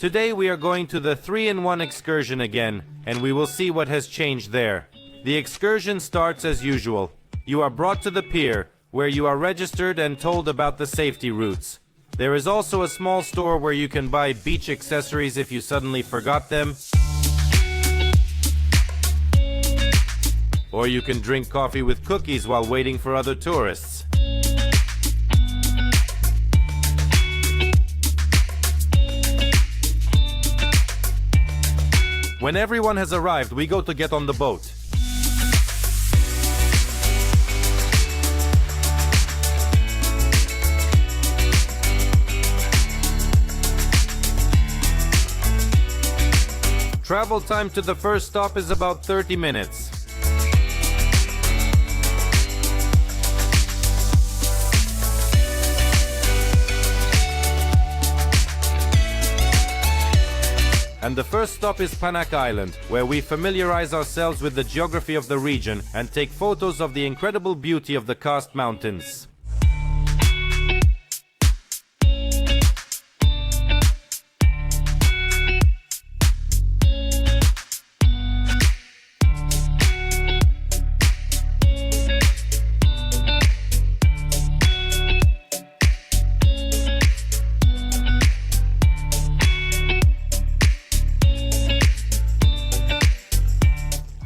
Today we are going to the 3-in-1 excursion again, and we will see what has changed there. The excursion starts as usual. You are brought to the pier, where you are registered and told about the safety routes. There is also a small store where you can buy beach accessories if you suddenly forgot them. Or you can drink coffee with cookies while waiting for other tourists. When everyone has arrived, we go to get on the boat. Travel time to the first stop is about 30 minutes. And the first stop is Panak Island, where we familiarize ourselves with the geography of the region and take photos of the incredible beauty of the Karst Mountains.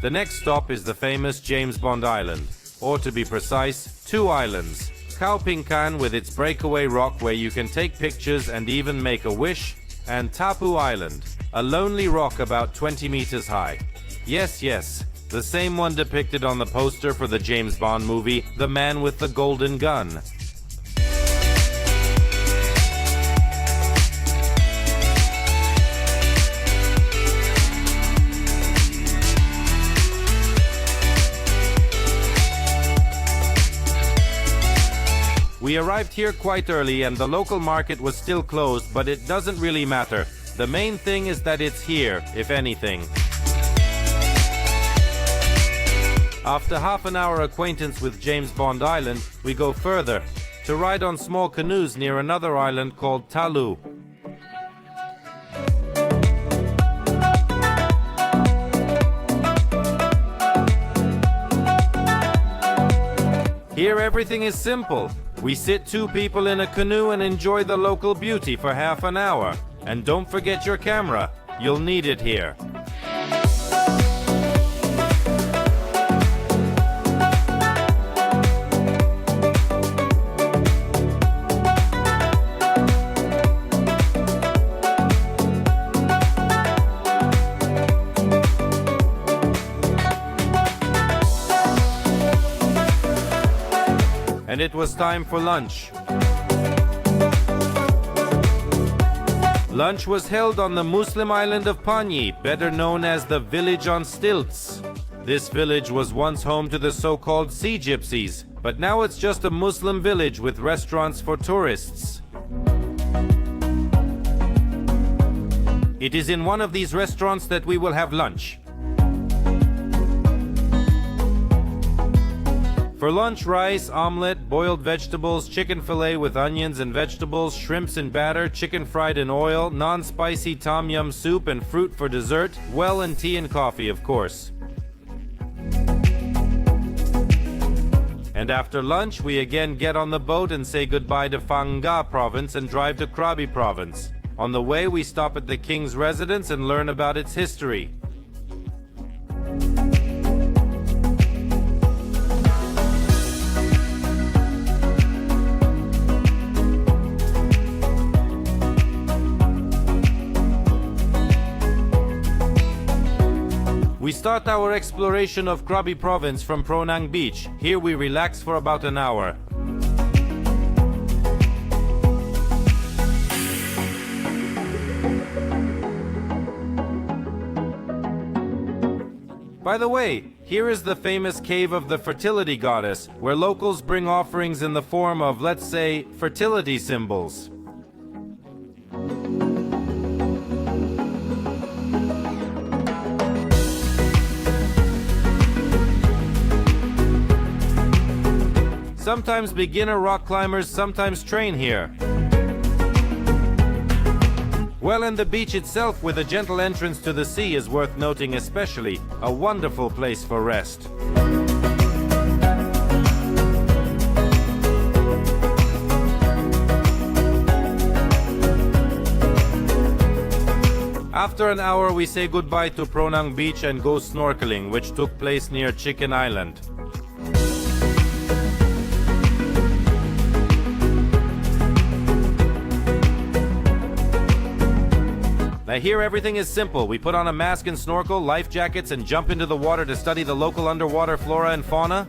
The next stop is the famous James Bond Island, or to be precise, 2 islands. Khao Ping Kan with its breakaway rock where you can take pictures and even make a wish, and Tapu Island, a lonely rock about 20 meters high. Yes, the same one depicted on the poster for the James Bond movie, The Man with the Golden Gun. We arrived here quite early and the local market was still closed, but it doesn't really matter. The main thing is that it's here, if anything. After half an hour acquaintance with James Bond Island, we go further to ride on small canoes near another island called Talu. Here everything is simple. We sit 2 people in a canoe and enjoy the local beauty for half an hour. And don't forget your camera. You'll need it here. And it was time for lunch. Lunch was held on the Muslim island of Panyi, better known as the Village on Stilts. This village was once home to the so-called sea gypsies, but now it's just a Muslim village with restaurants for tourists. It is in one of these restaurants that we will have lunch. For lunch, rice, omelette, boiled vegetables, chicken fillet with onions and vegetables, shrimps in batter, chicken fried in oil, non-spicy tom yum soup, and fruit for dessert, well, and tea and coffee, of course. And after lunch, we again get on the boat and say goodbye to Phang Nga province and drive to Krabi province. On the way, we stop at the king's residence and learn about its history. We start our exploration of Krabi province from Pronang Beach. Here we relax for about an hour. By the way, here is the famous cave of the fertility goddess, where locals bring offerings in the form of, let's say, fertility symbols. Sometimes beginner rock climbers sometimes train here. Well, and the beach itself with a gentle entrance to the sea is worth noting especially. A wonderful place for rest. After an hour, we say goodbye to Pronang Beach and go snorkeling, which took place near Chicken Island. Now here everything is simple. We put on a mask and snorkel, life jackets, and jump into the water to study the local underwater flora and fauna.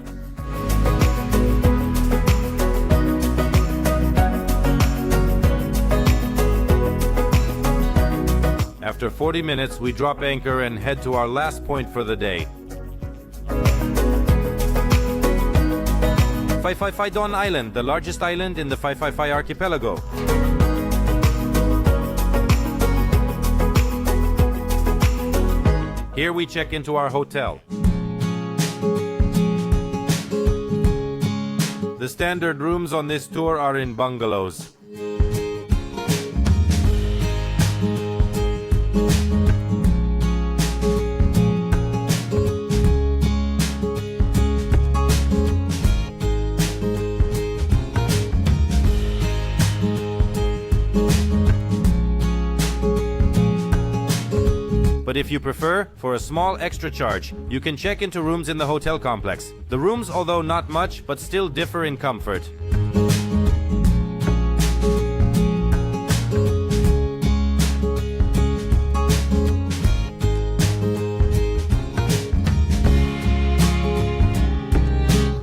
After 40 minutes, we drop anchor and head to our last point for the day. Phi Phi Phi Don Island, the largest island in the Phi Phi Phi archipelago. Here we check into our hotel. The standard rooms on this tour are in bungalows. But if you prefer, for a small extra charge, you can check into rooms in the hotel complex. The rooms, although not much, but still differ in comfort.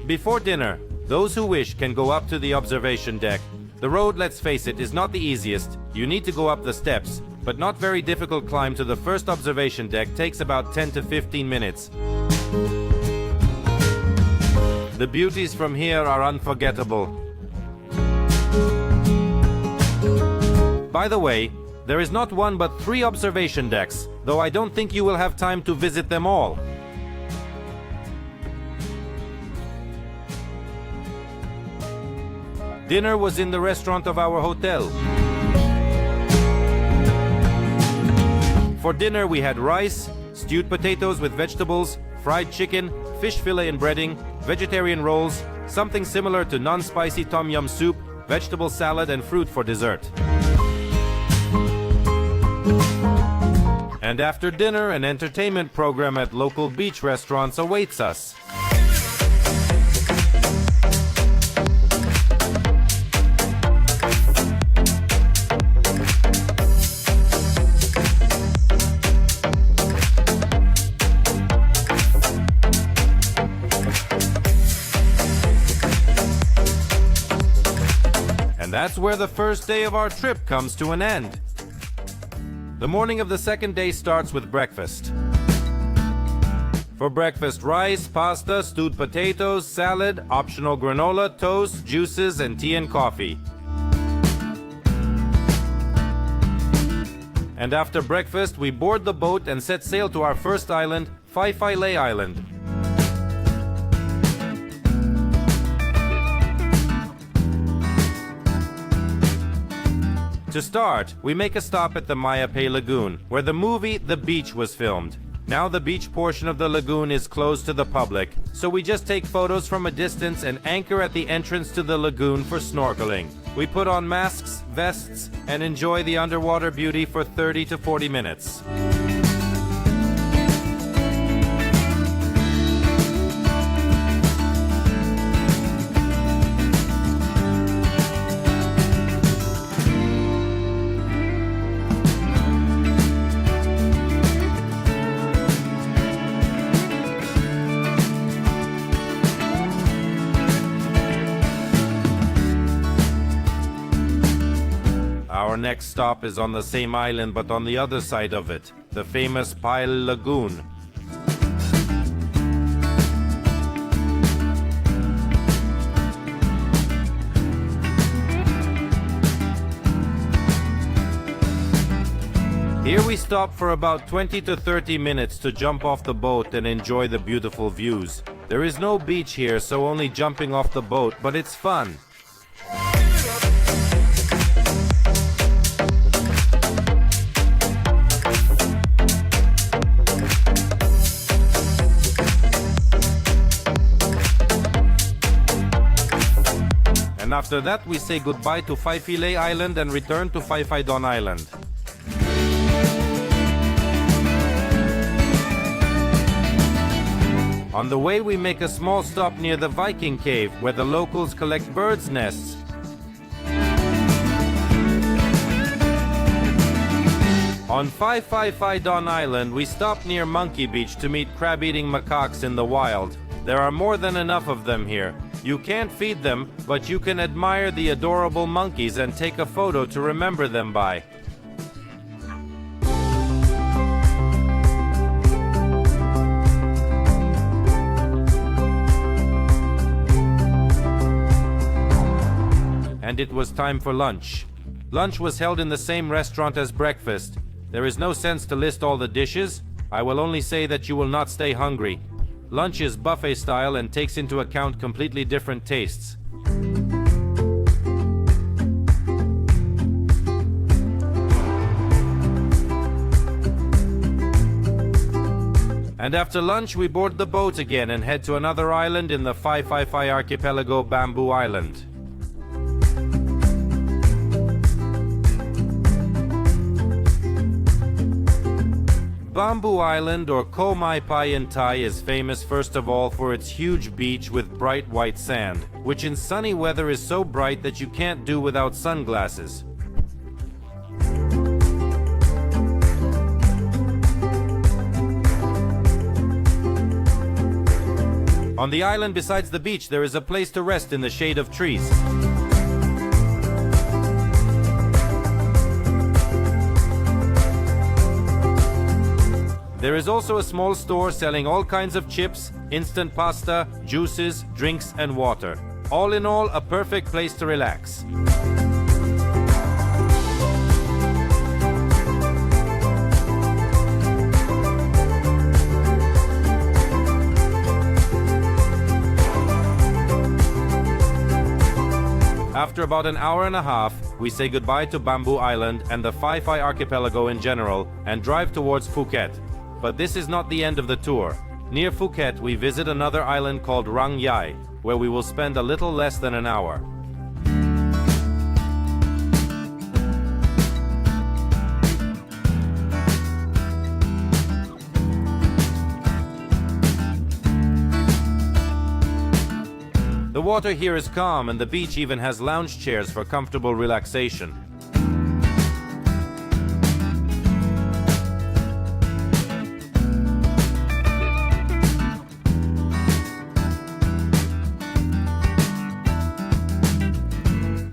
Before dinner, those who wish can go up to the observation deck. The road, let's face it, is not the easiest. You need to go up the steps, but not very difficult climb to the first observation deck takes about 10 to 15 minutes. The beauties from here are unforgettable. By the way, there is not one but 3 observation decks, though I don't think you will have time to visit them all. Dinner was in the restaurant of our hotel. For dinner we had rice, stewed potatoes with vegetables, fried chicken, fish fillet and breading, vegetarian rolls, something similar to non-spicy tom yum soup, vegetable salad and fruit for dessert. And after dinner, an entertainment program at local beach restaurants awaits us. And that's where the first day of our trip comes to an end. The morning of the second day starts with breakfast. For breakfast, rice, pasta, stewed potatoes, salad, optional granola, toast, juices, and tea and coffee. And after breakfast, we board the boat and set sail to our first island, Phi Phi Lei Island. To start, we make a stop at the Mayape Lagoon, where the movie The Beach was filmed. Now the beach portion of the lagoon is closed to the public, so we just take photos from a distance and anchor at the entrance to the lagoon for snorkeling. We put on masks, vests, and enjoy the underwater beauty for 30 to 40 minutes. Our next stop is on the same island but on the other side of it, the famous Pile Lagoon. Here we stop for about 20 to 30 minutes to jump off the boat and enjoy the beautiful views. There is no beach here, so only jumping off the boat, but it's fun. After that, we say goodbye to Phi Philae Island and return to Phi Phi Don Island. On the way, we make a small stop near the Viking Cave, where the locals collect birds' nests. On Phi Phi Phi Don Island, we stop near Monkey Beach to meet crab-eating macaques in the wild. There are more than enough of them here. You can't feed them, but you can admire the adorable monkeys and take a photo to remember them by. And it was time for lunch. Lunch was held in the same restaurant as breakfast. There is no sense to list all the dishes. I will only say that you will not stay hungry. Lunch is buffet style and takes into account completely different tastes. And after lunch, we board the boat again and head to another island in the Phi Phi Phi archipelago, Bamboo Island. Bamboo Island, or Koh Mai Pai in Thai, is famous first of all for its huge beach with bright white sand, which in sunny weather is so bright that you can't do without sunglasses. On the island besides the beach, there is a place to rest in the shade of trees. There is also a small store selling all kinds of chips, instant pasta, juices, drinks and water. All in all, a perfect place to relax. After about an hour and a half, we say goodbye to Bamboo Island and the Phi Phi archipelago in general and drive towards Phuket. But this is not the end of the tour. Near Phuket, we visit another island called Rang Yai, where we will spend a little less than an hour. The water here is calm and the beach even has lounge chairs for comfortable relaxation.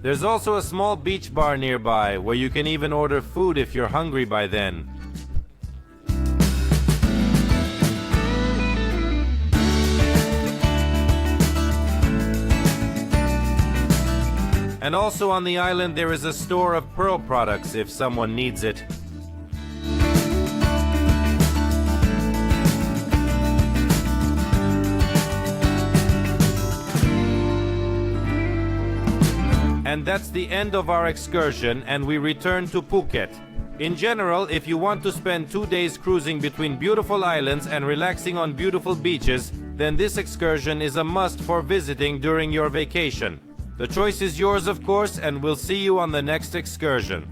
There's also a small beach bar nearby where you can even order food if you're hungry by then. And also on the island there is a store of pearl products if someone needs it. And that's the end of our excursion, and we return to Phuket. In general, if you want to spend 2 days cruising between beautiful islands and relaxing on beautiful beaches, then this excursion is a must for visiting during your vacation. The choice is yours, of course, and we'll see you on the next excursion.